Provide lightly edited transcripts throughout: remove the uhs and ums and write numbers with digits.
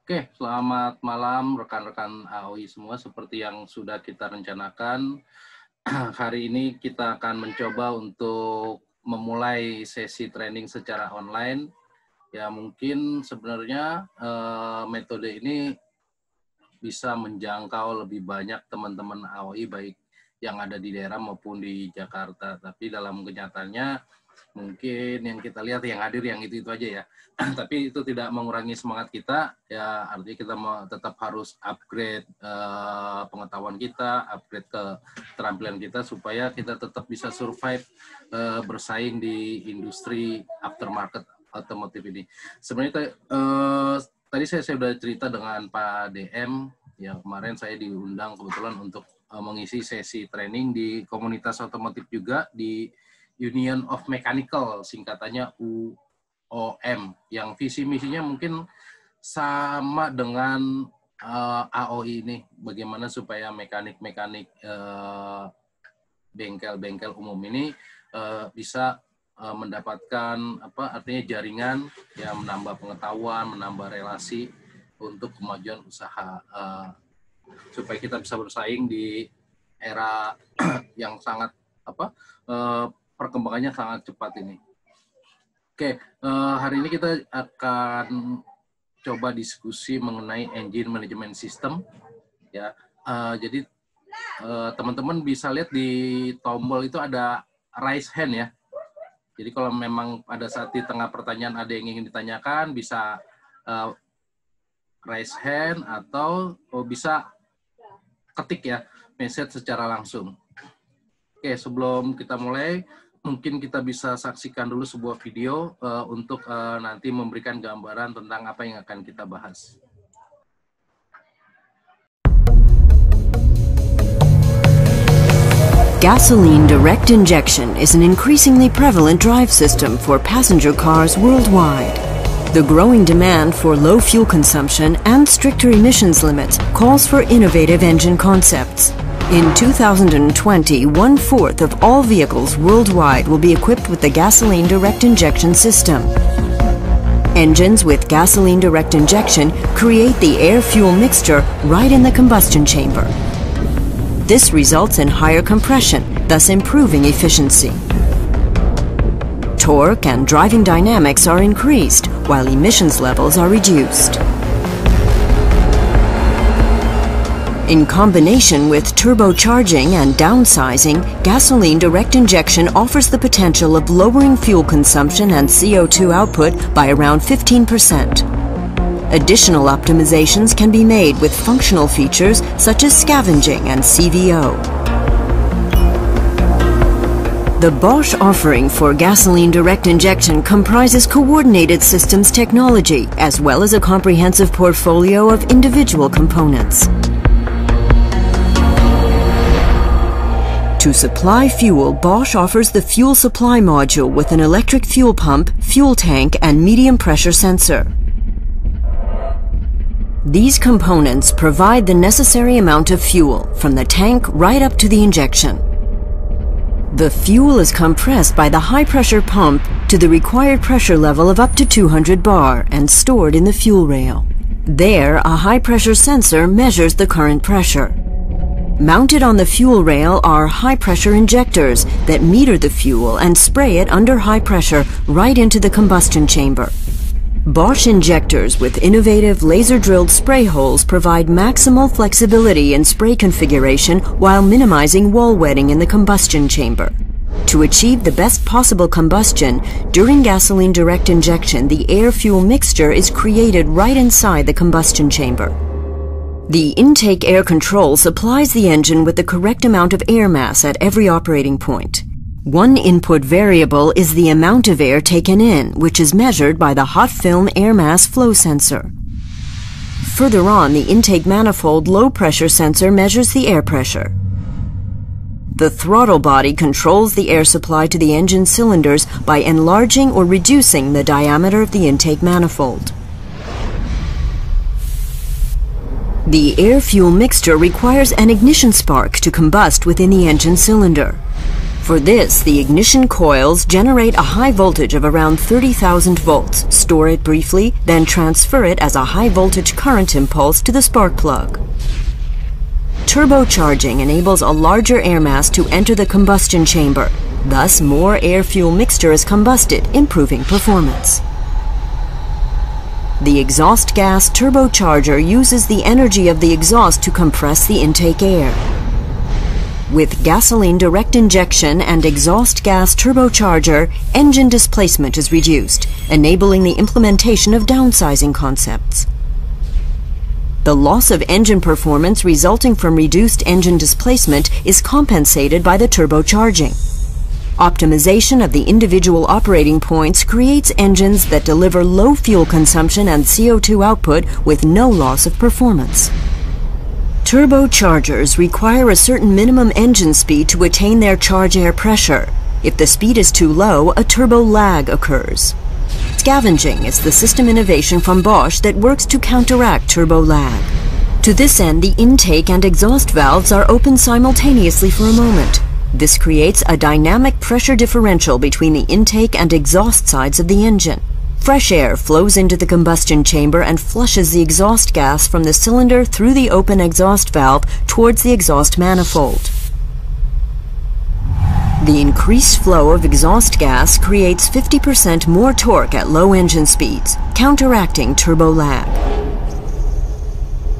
Oke, selamat malam rekan-rekan AOI semua. Seperti yang sudah kita rencanakan, hari ini kita akan mencoba untuk memulai sesi training secara online. Ya mungkin sebenarnya metode ini bisa menjangkau lebih banyak teman-teman AOI baik yang ada di daerah maupun di Jakarta. Tapi dalam kenyataannya mungkin yang kita lihat yang hadir yang itu aja ya. Tapi itu tidak mengurangi semangat kita, ya artinya kita tetap harus upgrade pengetahuan kita, upgrade keterampilan kita supaya kita tetap bisa survive bersaing di industri aftermarket otomotif ini. Sebenarnya tadi saya sudah cerita dengan Pak DM, yang kemarin saya diundang kebetulan untuk mengisi sesi training di komunitas otomotif juga di Union of Mechanical, singkatannya UOM, yang visi misinya mungkin sama dengan AOI ini, bagaimana supaya mekanik-mekanik bengkel-bengkel umum ini bisa mendapatkan artinya jaringan yang menambah pengetahuan, menambah relasi untuk kemajuan usaha supaya kita bisa bersaing di era yang sangat perkembangannya sangat cepat ini. Oke, hari ini kita akan coba diskusi mengenai engine management system. Ya, jadi teman-teman bisa lihat di tombol itu ada raise hand ya. Jadi kalau memang pada saat di tengah pertanyaan ada yang ingin ditanyakan, bisa raise hand atau bisa ketik ya message secara langsung. Oke, sebelum kita mulai, mungkin kita bisa saksikan dulu sebuah video untuk nanti memberikan gambaran tentang apa yang akan kita bahas. Gasoline direct injection is an increasingly prevalent drive system for passenger cars worldwide. The growing demand for low fuel consumption and stricter emissions limits calls for innovative engine concepts. In 2020, 1/4 of all vehicles worldwide will be equipped with the gasoline direct injection system. Engines with gasoline direct injection create the air-fuel mixture right in the combustion chamber. This results in higher compression, thus improving efficiency. Torque and driving dynamics are increased, while emissions levels are reduced. In combination with turbocharging and downsizing, gasoline direct injection offers the potential of lowering fuel consumption and CO2 output by around 15%. Additional optimizations can be made with functional features such as scavenging and CVO. The Bosch offering for gasoline direct injection comprises coordinated systems technology as well as a comprehensive portfolio of individual components. To supply fuel, Bosch offers the fuel supply module with an electric fuel pump, fuel tank, and medium pressure sensor. These components provide the necessary amount of fuel from the tank right up to the injection. The fuel is compressed by the high-pressure pump to the required pressure level of up to 200 bar and stored in the fuel rail. There, a high-pressure sensor measures the current pressure. Mounted on the fuel rail are high-pressure injectors that meter the fuel and spray it under high pressure right into the combustion chamber. Bosch injectors with innovative laser-drilled spray holes provide maximal flexibility in spray configuration while minimizing wall wetting in the combustion chamber. To achieve the best possible combustion, during gasoline direct injection, the air-fuel mixture is created right inside the combustion chamber. The intake air control supplies the engine with the correct amount of air mass at every operating point. One input variable is the amount of air taken in, which is measured by the hot film air mass flow sensor. Further on, the intake manifold low-pressure sensor measures the air pressure. The throttle body controls the air supply to the engine cylinders by enlarging or reducing the diameter of the intake manifold. The air-fuel mixture requires an ignition spark to combust within the engine cylinder. For this, the ignition coils generate a high voltage of around 30,000 volts, store it briefly, then transfer it as a high voltage current impulse to the spark plug. Turbocharging enables a larger air mass to enter the combustion chamber. Thus, more air-fuel mixture is combusted, improving performance. The exhaust gas turbocharger uses the energy of the exhaust to compress the intake air. With gasoline direct injection and exhaust gas turbocharger, engine displacement is reduced, enabling the implementation of downsizing concepts. The loss of engine performance resulting from reduced engine displacement is compensated by the turbocharging. Optimization of the individual operating points creates engines that deliver low fuel consumption and CO2 output with no loss of performance. Turbochargers require a certain minimum engine speed to attain their charge air pressure. If the speed is too low, a turbo lag occurs. Scavenging is the system innovation from Bosch that works to counteract turbo lag. To this end, the intake and exhaust valves are open simultaneously for a moment. This creates a dynamic pressure differential between the intake and exhaust sides of the engine. Fresh air flows into the combustion chamber and flushes the exhaust gas from the cylinder through the open exhaust valve towards the exhaust manifold. The increased flow of exhaust gas creates 50% more torque at low engine speeds, counteracting turbo lag.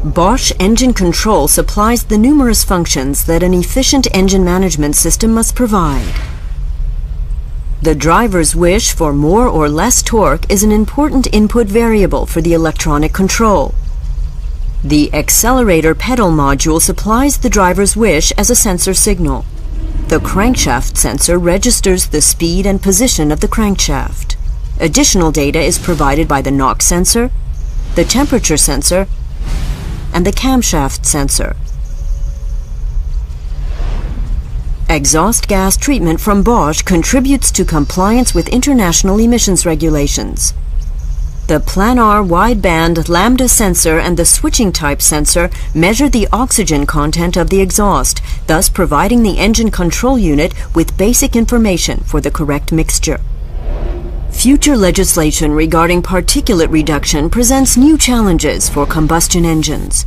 Bosch Engine Control supplies the numerous functions that an efficient engine management system must provide. The driver's wish for more or less torque is an important input variable for the electronic control. The accelerator pedal module supplies the driver's wish as a sensor signal. The crankshaft sensor registers the speed and position of the crankshaft. Additional data is provided by the knock sensor, the temperature sensor, and the camshaft sensor. Exhaust gas treatment from Bosch contributes to compliance with international emissions regulations. The planar wideband lambda sensor and the switching type sensor measure the oxygen content of the exhaust, thus providing the engine control unit with basic information for the correct mixture. Future legislation regarding particulate reduction presents new challenges for combustion engines.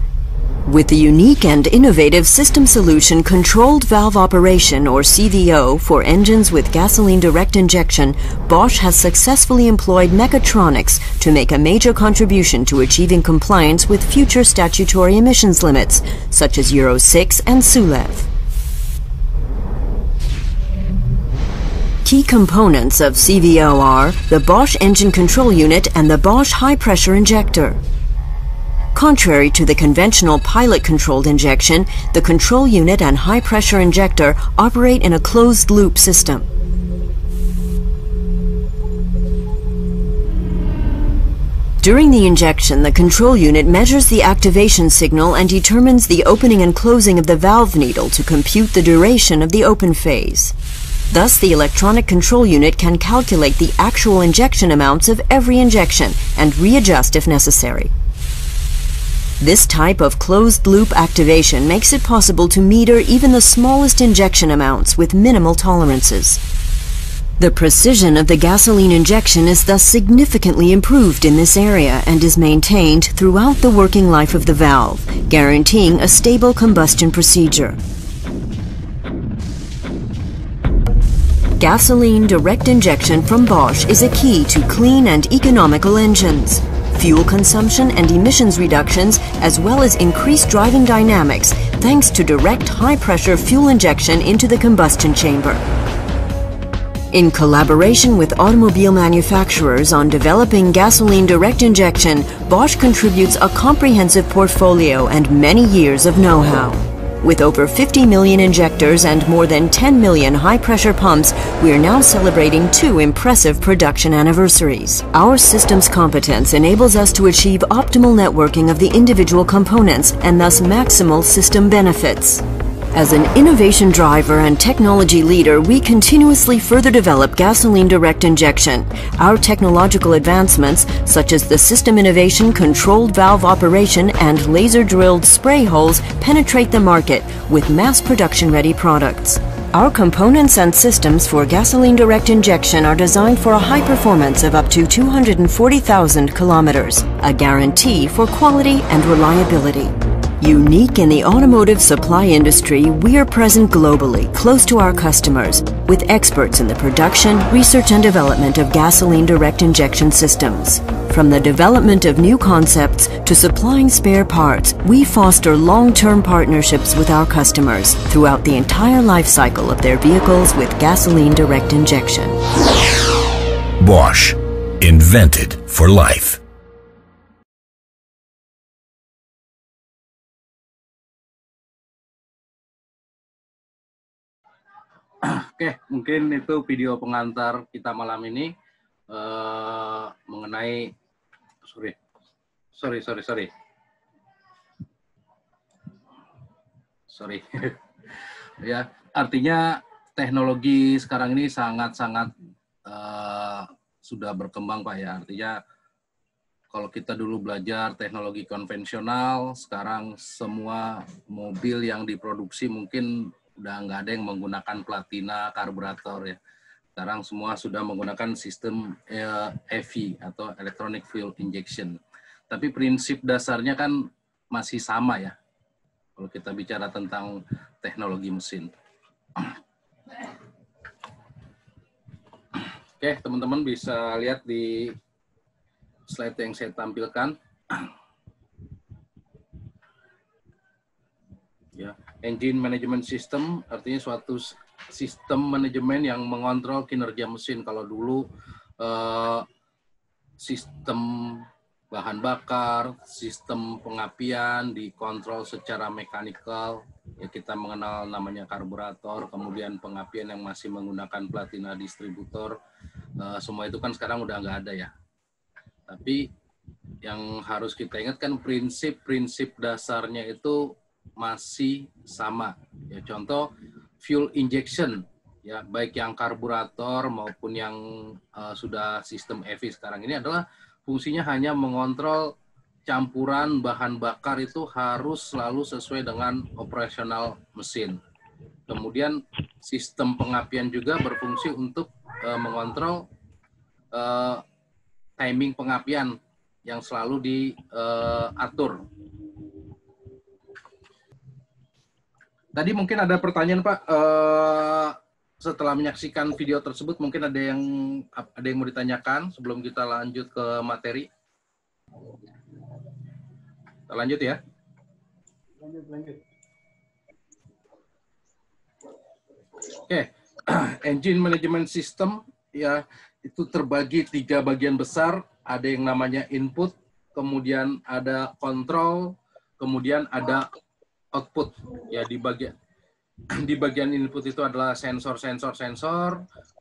With the unique and innovative system solution Controlled Valve Operation, or CVO, for engines with gasoline direct injection, Bosch has successfully employed mechatronics to make a major contribution to achieving compliance with future statutory emissions limits, such as Euro 6 and SULEV. Key components of CVO are the Bosch engine control unit and the Bosch high-pressure injector. Contrary to the conventional pilot-controlled injection, the control unit and high-pressure injector operate in a closed-loop system. During the injection, the control unit measures the activation signal and determines the opening and closing of the valve needle to compute the duration of the open phase. Thus, the electronic control unit can calculate the actual injection amounts of every injection and readjust if necessary. This type of closed-loop activation makes it possible to meter even the smallest injection amounts with minimal tolerances. The precision of the gasoline injection is thus significantly improved in this area and is maintained throughout the working life of the valve, guaranteeing a stable combustion procedure. Gasoline direct injection from Bosch is a key to clean and economical engines. Fuel consumption and emissions reductions, as well as increased driving dynamics thanks to direct high-pressure fuel injection into the combustion chamber. In collaboration with automobile manufacturers on developing gasoline direct injection, Bosch contributes a comprehensive portfolio and many years of know-how. With over 50 million injectors and more than 10 million high-pressure pumps, we are now celebrating 2 impressive production anniversaries. Our system's competence enables us to achieve optimal networking of the individual components and thus maximal system benefits. As an innovation driver and technology leader, we continuously further develop gasoline direct injection. Our technological advancements, such as the system innovation, controlled valve operation, and laser-drilled spray holes, penetrate the market with mass production-ready products. Our components and systems for gasoline direct injection are designed for a high performance of up to 240,000 kilometers, a guarantee for quality and reliability. Unique in the automotive supply industry, we are present globally, close to our customers, with experts in the production, research and development of gasoline direct injection systems. From the development of new concepts to supplying spare parts, we foster long-term partnerships with our customers throughout the entire life cycle of their vehicles with gasoline direct injection. Bosch, invented for life. Oke, mungkin itu video pengantar kita malam ini mengenai sorry ya, artinya teknologi sekarang ini sangat-sangat sudah berkembang Pak ya. Artinya kalau kita dulu belajar teknologi konvensional, sekarang semua mobil yang diproduksi mungkin udah nggak ada yang menggunakan platina karburator ya. Sekarang semua sudah menggunakan sistem EV atau electronic fuel injection. Tapi prinsip dasarnya kan masih sama ya, kalau kita bicara tentang teknologi mesin. Oke, teman-teman bisa lihat di slide yang saya tampilkan. Ya, engine management system artinya suatu sistem manajemen yang mengontrol kinerja mesin. Kalau dulu sistem bahan bakar, sistem pengapian dikontrol secara mekanikal, ya kita mengenal namanya karburator, kemudian pengapian yang masih menggunakan platina distributor, semua itu kan sekarang udah nggak ada ya. Tapi yang harus kita ingat kan prinsip-prinsip dasarnya itu masih sama. Ya, contoh fuel injection, ya baik yang karburator maupun yang sudah sistem EV sekarang ini adalah fungsinya hanya mengontrol campuran bahan bakar itu harus selalu sesuai dengan operasional mesin. Kemudian sistem pengapian juga berfungsi untuk mengontrol timing pengapian yang selalu diatur. Tadi mungkin ada pertanyaan Pak, setelah menyaksikan video tersebut mungkin ada yang mau ditanyakan sebelum kita lanjut ke materi. Kita lanjut ya. Lanjut. Oke, engine management system ya itu terbagi 3 bagian besar. Ada yang namanya input, kemudian ada control, kemudian ada output. Ya di bagian input itu adalah sensor,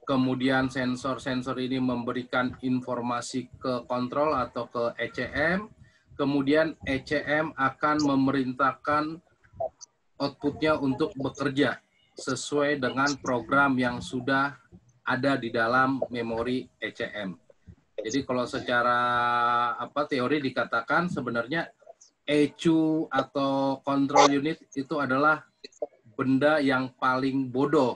kemudian sensor ini memberikan informasi ke kontrol atau ke ECM, kemudian ECM akan memerintahkan outputnya untuk bekerja sesuai dengan program yang sudah ada di dalam memori ECM. Jadi kalau secara teori dikatakan sebenarnya ECU atau control unit itu adalah benda yang paling bodoh.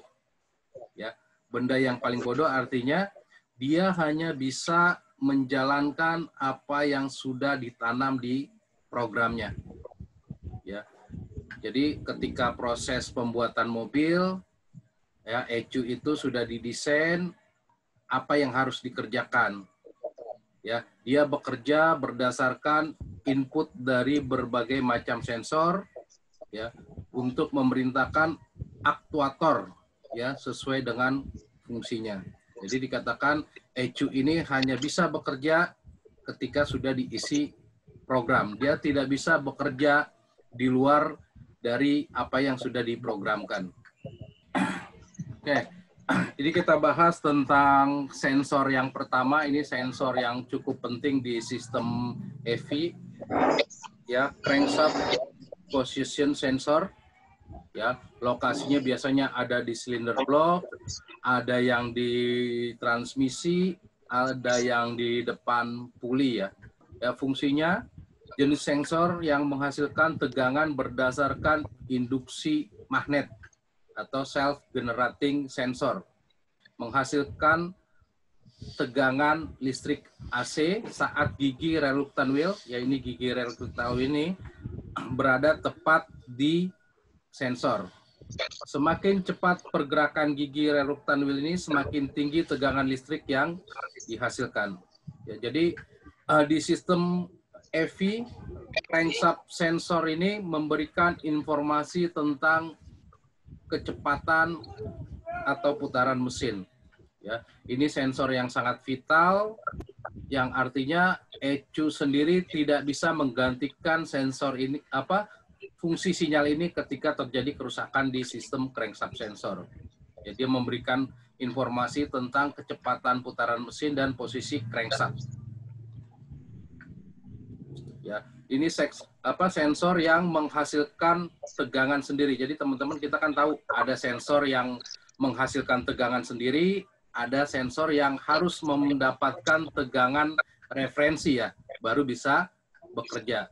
Ya, benda yang paling bodoh artinya dia hanya bisa menjalankan apa yang sudah ditanam di programnya. Ya. Jadi ketika proses pembuatan mobil, ya ECU itu sudah didesain apa yang harus dikerjakan. Ya, dia bekerja berdasarkan input dari berbagai macam sensor ya untuk memerintahkan aktuator ya sesuai dengan fungsinya. Jadi dikatakan ECU ini hanya bisa bekerja ketika sudah diisi program. Dia tidak bisa bekerja di luar dari apa yang sudah diprogramkan. Oke. Jadi kita bahas tentang sensor yang pertama, ini sensor yang cukup penting di sistem EV, ya crankshaft position sensor, ya lokasinya biasanya ada di cylinder block, ada yang di transmisi, ada yang di depan puli ya. Ya fungsinya jenis sensor yang menghasilkan tegangan berdasarkan induksi magnet. atau self-generating sensor, menghasilkan tegangan listrik AC saat gigi reluctant wheel, ya ini gigi reluctant wheel ini berada tepat di sensor. Semakin cepat pergerakan gigi reluctant wheel ini, semakin tinggi tegangan listrik yang dihasilkan. Ya, jadi di sistem EV, crankshaft sensor ini memberikan informasi tentang kecepatan atau putaran mesin. Ya, ini sensor yang sangat vital, yang artinya ECU sendiri tidak bisa menggantikan sensor ini, fungsi sinyal ini ketika terjadi kerusakan di sistem crankshaft sensor. Jadi dia memberikan informasi tentang kecepatan putaran mesin dan posisi crankshaft. Ya, ini sensor yang menghasilkan tegangan sendiri. Jadi teman-teman, kita kan tahu ada sensor yang menghasilkan tegangan sendiri, ada sensor yang harus mendapatkan tegangan referensi ya, baru bisa bekerja.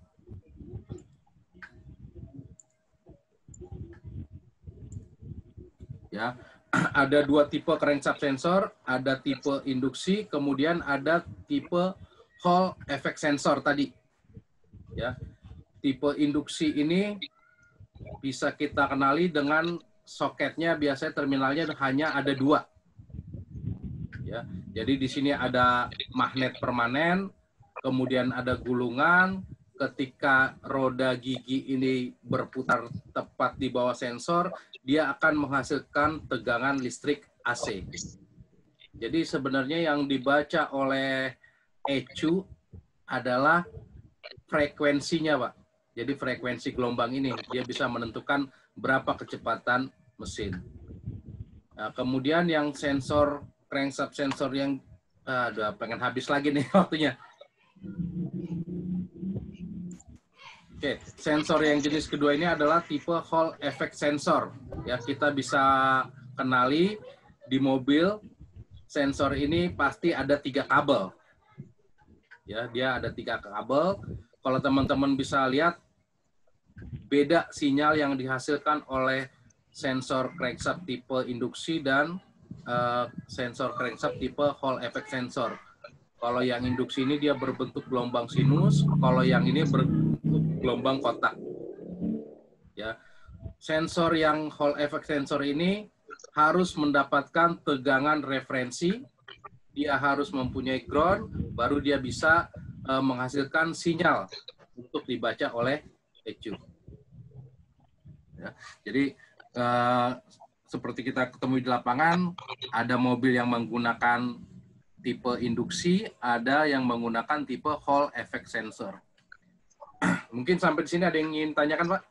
Ya, ada dua tipe crankshaft sensor, ada tipe induksi, kemudian ada tipe Hall effect sensor tadi. Ya, tipe induksi ini bisa kita kenali dengan soketnya, biasanya terminalnya hanya ada 2. Ya, jadi di sini ada magnet permanen, kemudian ada gulungan. Ketika roda gigi ini berputar tepat di bawah sensor, dia akan menghasilkan tegangan listrik AC. Jadi sebenarnya yang dibaca oleh ECU adalah frekuensinya, Pak. Jadi frekuensi gelombang ini, dia bisa menentukan berapa kecepatan mesin. Nah, kemudian yang sensor crankshaft sensor yang udah pengen habis lagi nih waktunya. Oke, sensor yang jenis kedua ini adalah tipe Hall effect sensor. Ya, kita bisa kenali di mobil sensor ini pasti ada 3 kabel. Ya, dia ada 3 kabel. Kalau teman-teman bisa lihat, beda sinyal yang dihasilkan oleh sensor crankshaft tipe induksi dan sensor crankshaft tipe Hall effect sensor. Kalau yang induksi ini dia berbentuk gelombang sinus, kalau yang ini berbentuk gelombang kotak. Ya, sensor yang Hall effect sensor ini harus mendapatkan tegangan referensi, dia harus mempunyai ground, baru dia bisa menghasilkan sinyal untuk dibaca oleh ECU. Ya, jadi seperti kita ketemu di lapangan, ada mobil yang menggunakan tipe induksi, ada yang menggunakan tipe Hall effect sensor. Mungkin sampai di sini ada yang ingin tanyakan, Pak?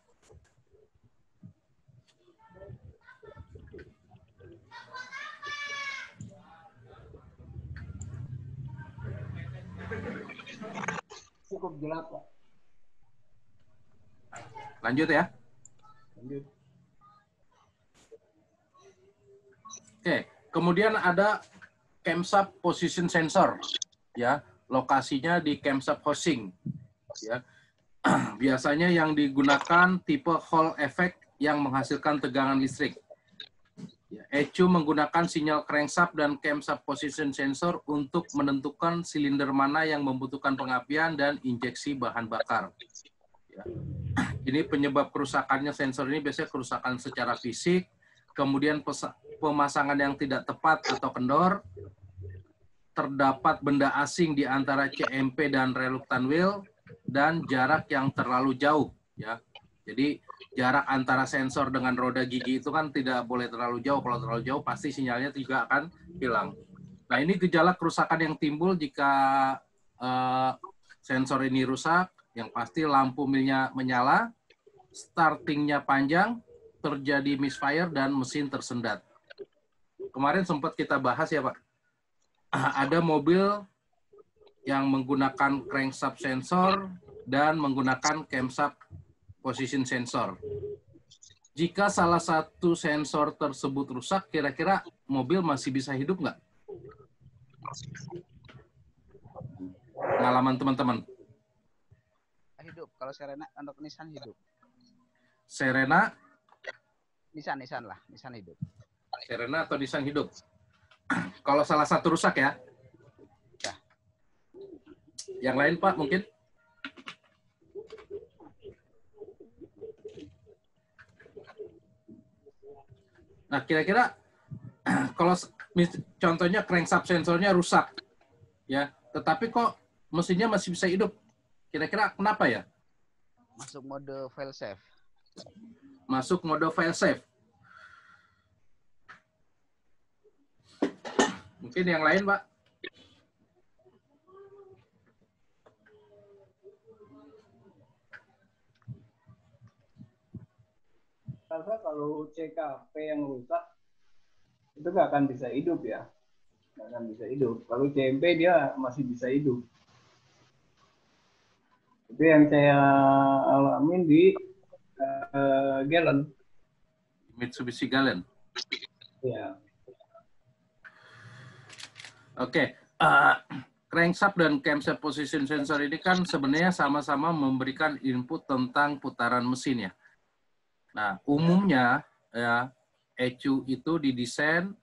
Cukup jelas, Pak. Lanjut ya. Lanjut. Oke, kemudian ada camshaft position sensor, ya, lokasinya di camshaft housing, ya. Biasanya yang digunakan tipe Hall effect yang menghasilkan tegangan listrik. Ya, ECU menggunakan sinyal crankshaft dan camshaft position sensor untuk menentukan silinder mana yang membutuhkan pengapian dan injeksi bahan bakar. Ya. Ini penyebab kerusakannya sensor ini biasanya kerusakan secara fisik, kemudian pemasangan yang tidak tepat atau kendor, terdapat benda asing di antara CMP dan reluctant wheel, dan jarak yang terlalu jauh. Ya, jadi jarak antara sensor dengan roda gigi itu kan tidak boleh terlalu jauh. Kalau terlalu jauh pasti sinyalnya juga akan hilang. Nah, ini gejala kerusakan yang timbul jika sensor ini rusak. Yang pasti lampu milnya menyala, startingnya panjang, terjadi misfire, dan mesin tersendat. Kemarin sempat kita bahas ya, Pak. Ada mobil yang menggunakan crankshaft sensor dan menggunakan camshaft position sensor. Jika salah satu sensor tersebut rusak, kira-kira mobil masih bisa hidup nggak? Pengalaman teman-teman. Hidup. Kalau Serena untuk Nissan hidup. Serena Nissan lah, Nissan hidup. Serena atau Nissan hidup. Kalau salah satu rusak ya. Ya. Yang lain Pak mungkin? Nah, kira-kira kalau contohnya crankshaft sensornya rusak, ya, tetapi kok mesinnya masih bisa hidup. Kira-kira kenapa ya? Masuk mode fail safe. Masuk mode fail safe. Mungkin yang lain, Pak? Karena kalau CKP yang rusak itu nggak akan bisa hidup ya, nggak akan bisa hidup. Kalau CMP dia masih bisa hidup. Itu yang saya alamin di Gallon. Mitsubishi Gallon. Ya. Oke. Crankshaft dan camshaft position sensor ini kan sebenarnya sama-sama memberikan input tentang putaran mesin ya. Nah, umumnya ya ECU itu didesain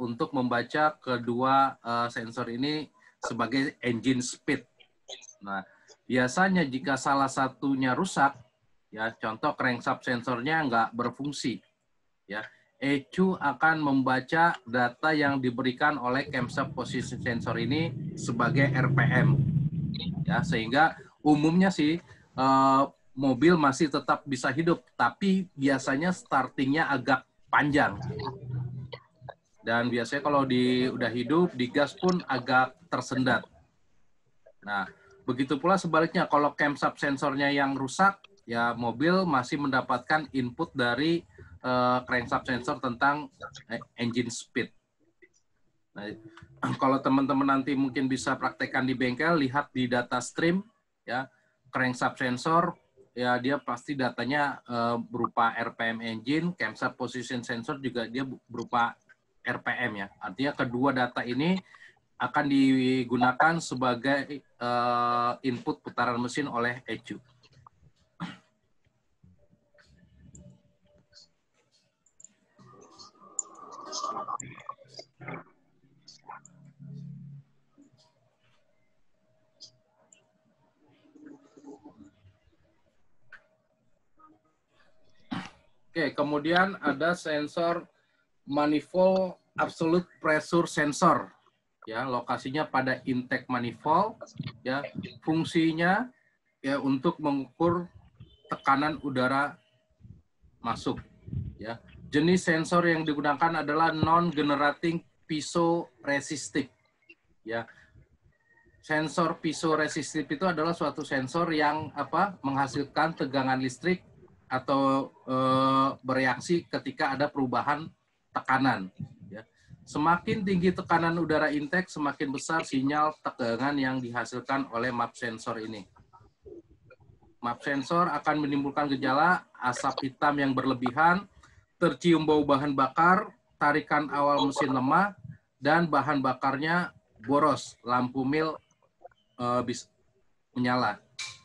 untuk membaca kedua sensor ini sebagai engine speed. Nah, biasanya jika salah satunya rusak, ya contoh crankshaft sensornya nggak berfungsi, ya ECU akan membaca data yang diberikan oleh camshaft position sensor ini sebagai RPM, ya sehingga umumnya sih mobil masih tetap bisa hidup, tapi biasanya startingnya agak panjang. Dan biasanya kalau udah hidup, digas pun agak tersendat. Nah, begitu pula sebaliknya, kalau camshaft sensornya yang rusak, ya mobil masih mendapatkan input dari crankshaft sensor tentang engine speed. Nah, kalau teman-teman nanti mungkin bisa praktekkan di bengkel, lihat di data stream, ya crankshaft sensor, ya dia pasti datanya berupa RPM engine, camshaft position sensor juga dia berupa RPM ya. Artinya kedua data ini akan digunakan sebagai input putaran mesin oleh ECU. Oke, kemudian ada sensor manifold absolute pressure sensor. Ya, lokasinya pada intake manifold, ya. Fungsinya ya untuk mengukur tekanan udara masuk, ya. Jenis sensor yang digunakan adalah non-generating piezoresistive, ya. Sensor piezoresistive itu adalah suatu sensor yang menghasilkan tegangan listrik atau bereaksi ketika ada perubahan tekanan. Ya. Semakin tinggi tekanan udara intake, semakin besar sinyal tegangan yang dihasilkan oleh map sensor ini. Map sensor akan menimbulkan gejala asap hitam yang berlebihan, tercium bau bahan bakar, tarikan awal mesin lemah, dan bahan bakarnya boros, lampu mil menyala.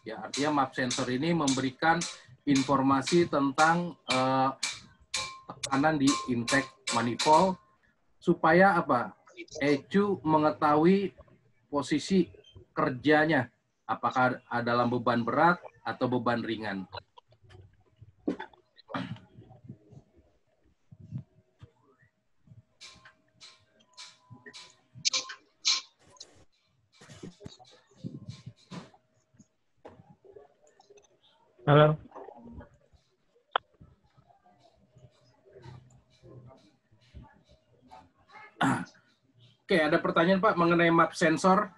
Ya, artinya map sensor ini memberikan informasi tentang tekanan di intake manifold supaya ECU mengetahui posisi kerjanya, apakah dalam beban berat atau beban ringan. Halo. Oke, ada pertanyaan Pak mengenai map sensor.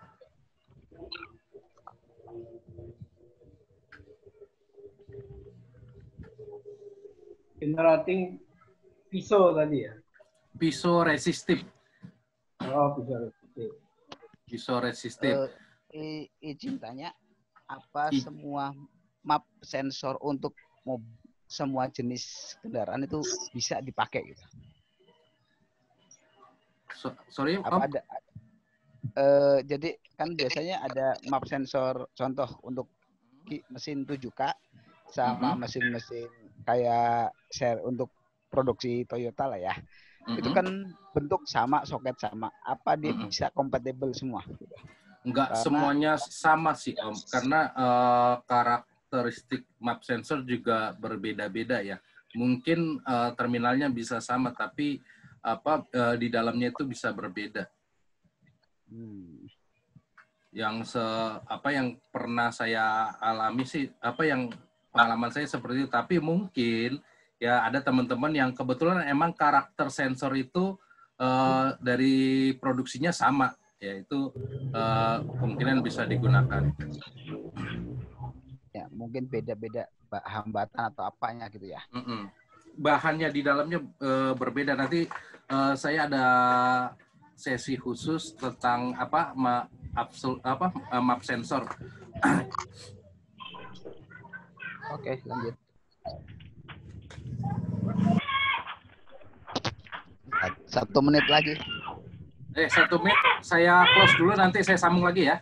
Generating piso tadi ya? Piezoresistive. Oh, piezoresistive. Piezoresistive. Izin tanya, apa semua map sensor untuk semua jenis kendaraan itu bisa dipakai gitu? Sorry, apa ada jadi kan biasanya ada map sensor contoh untuk mesin 7K sama mesin-mesin kayak share untuk produksi Toyota lah ya. Itu kan bentuk sama, soket sama. Apa dia bisa compatible semua? Enggak semuanya sama sih Om, karena karakteristik map sensor juga berbeda-beda ya. Mungkin terminalnya bisa sama, tapi di dalamnya itu bisa berbeda. Yang yang pernah saya alami sih, yang pengalaman saya seperti itu. Tapi mungkin ya ada teman-teman yang kebetulan emang karakter sensor itu dari produksinya sama, yaitu kemungkinan bisa digunakan. Ya, mungkin beda-beda hambatan atau apanya gitu ya. Bahannya di dalamnya berbeda. Nanti saya ada sesi khusus tentang map sensor. Oke, lanjut. Satu menit lagi. 1 menit, saya close dulu, nanti saya sambung lagi ya.